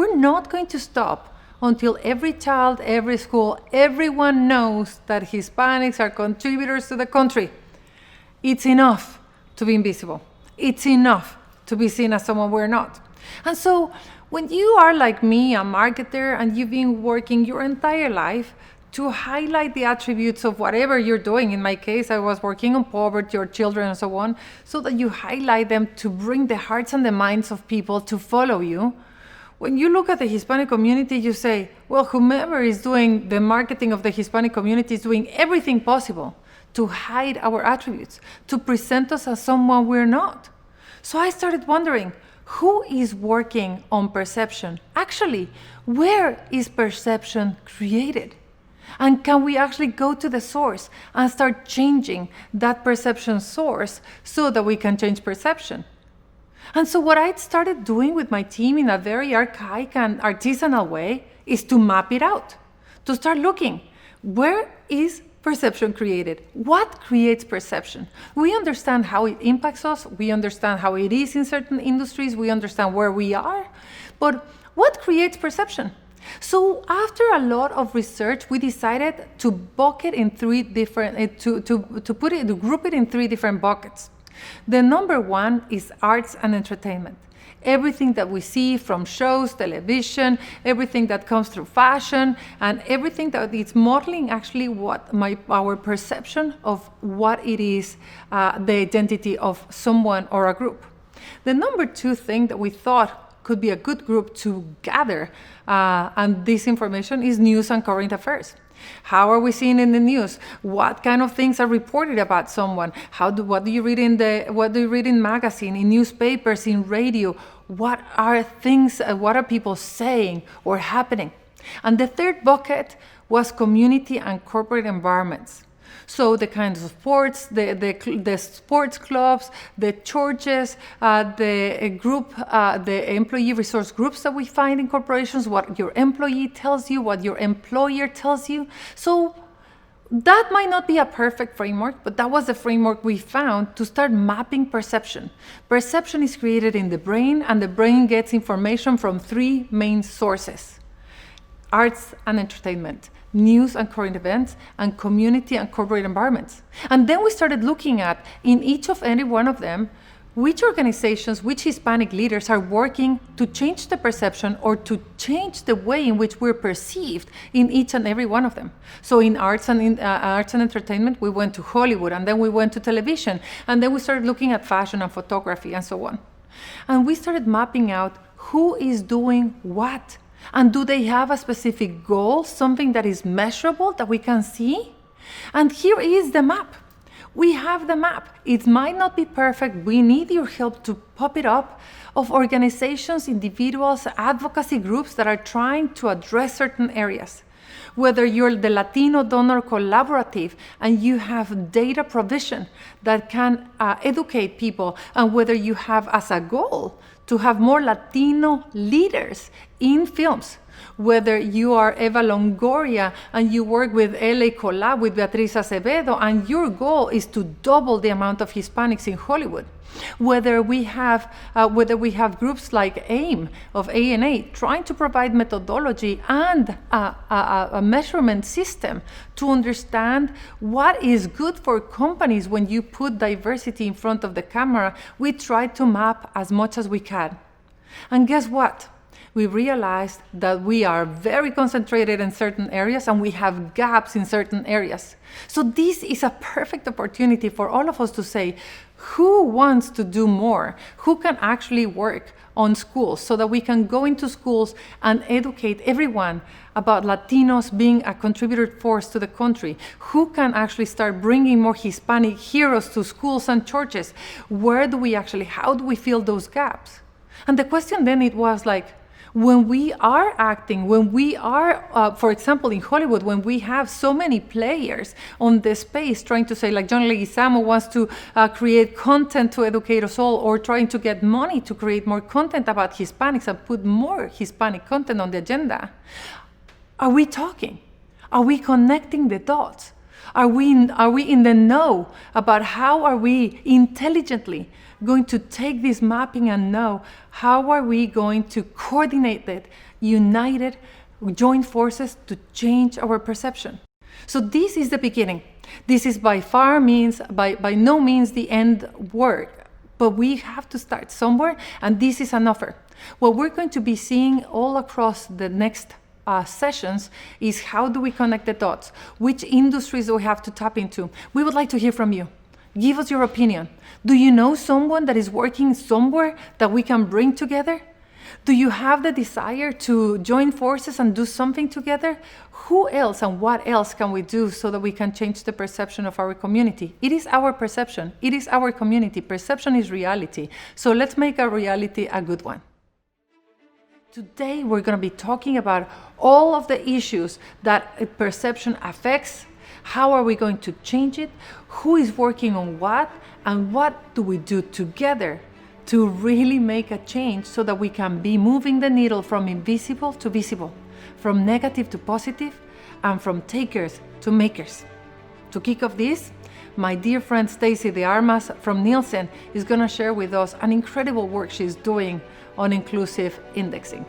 we're not going to stop until every child, every school, everyone knows that Hispanics are contributors to the country. It's enough to be invisible. It's enough to be seen as someone we're not. And so when you are like me, a marketer, and you've been working your entire life to highlight the attributes of whatever you're doing, in my case, I was working on poverty or children and so on, so that you highlight them to bring the hearts and the minds of people to follow you. When you look at the Hispanic community, you say, well, whomever is doing the marketing of the Hispanic community is doing everything possible to hide our attributes, to present us as someone we're not. So I started wondering, who is working on perception? Actually, where is perception created? And can we actually go to the source and start changing that perception source so that we can change perception? And so what I started doing with my team in a very archaic and artisanal way is to map it out, to start looking, where is perception created? What creates perception? We understand how it impacts us. We understand how it is in certain industries. We understand where we are. But what creates perception? So after a lot of research, we decided to bucket in three different, to group it in three different buckets. The number one is arts and entertainment. Everything that we see from shows, television, everything that comes through fashion, and everything that is modeling actually what our perception of what it is, the identity of someone or a group. The number two thing that we thought could be a good group to gather and this information is news and current affairs. How are we seeing in the news? What kind of things are reported about someone? What do you read in magazine, in newspapers, in radio? What are things? What are people saying or happening? And the third bucket was community and corporate environments. So the kinds of sports, the sports clubs, the churches, the employee resource groups that we find in corporations, what your employee tells you, what your employer tells you. So that might not be a perfect framework, but that was the framework we found to start mapping perception. Perception is created in the brain, and the brain gets information from three main sources: arts and entertainment, news and current events, and community and corporate environments. And then we started looking at, in each of any one of them, which organizations, which Hispanic leaders are working to change the perception or to change the way in which we're perceived in each and every one of them. So in arts and entertainment, we went to Hollywood, and then we went to television, and then we started looking at fashion and photography and so on. And we started mapping out who is doing what. And do they have a specific goal, something that is measurable, that we can see? And here is the map. We have the map. It might not be perfect. We need your help to pop it up, of organizations, individuals, advocacy groups that are trying to address certain areas. Whether you're the Latino Donor Collaborative and you have data provision that can educate people, and whether you have as a goal to have more Latino leaders in films, whether you are Eva Longoria and you work with LA Collab with Beatriz Acevedo and your goal is to double the amount of Hispanics in Hollywood, whether we have groups like AIM of ANA trying to provide methodology and a measurement system to understand what is good for companies when you put diversity in front of the camera. We try to map as much as we can. And guess what? We realized that we are very concentrated in certain areas and we have gaps in certain areas. So this is a perfect opportunity for all of us to say, who wants to do more? Who can actually work on schools so that we can go into schools and educate everyone about Latinos being a contributor force to the country? Who can actually start bringing more Hispanic heroes to schools and churches? How do we fill those gaps? And the question then it was like, when we are acting, when we are, for example, in Hollywood, when we have so many players on the space trying to say, like John Leguizamo wants to create content to educate us all, or trying to get money to create more content about Hispanics and put more Hispanic content on the agenda, are we talking? Are we connecting the dots? Are we in the know about how are we intelligently going to take this mapping and know how are we going to coordinate it, united, join forces to change our perception? So this is the beginning. This is by no means the end work, but we have to start somewhere, and this is an offer. What we're going to be seeing all across the next sessions is how do we connect the dots? Which industries do we have to tap into? We would like to hear from you. Give us your opinion. Do you know someone that is working somewhere that we can bring together? Do you have the desire to join forces and do something together? Who else and what else can we do so that we can change the perception of our community? It is our perception. It is our community. Perception is reality. So let's make our reality a good one. Today, we're going to be talking about all of the issues that perception affects. How are we going to change it? Who is working on what? And what do we do together to really make a change so that we can be moving the needle from invisible to visible, from negative to positive, and from takers to makers. To kick off this, my dear friend Stacy de Armas from Nielsen is going to share with us an incredible work she's doing on inclusive indexing.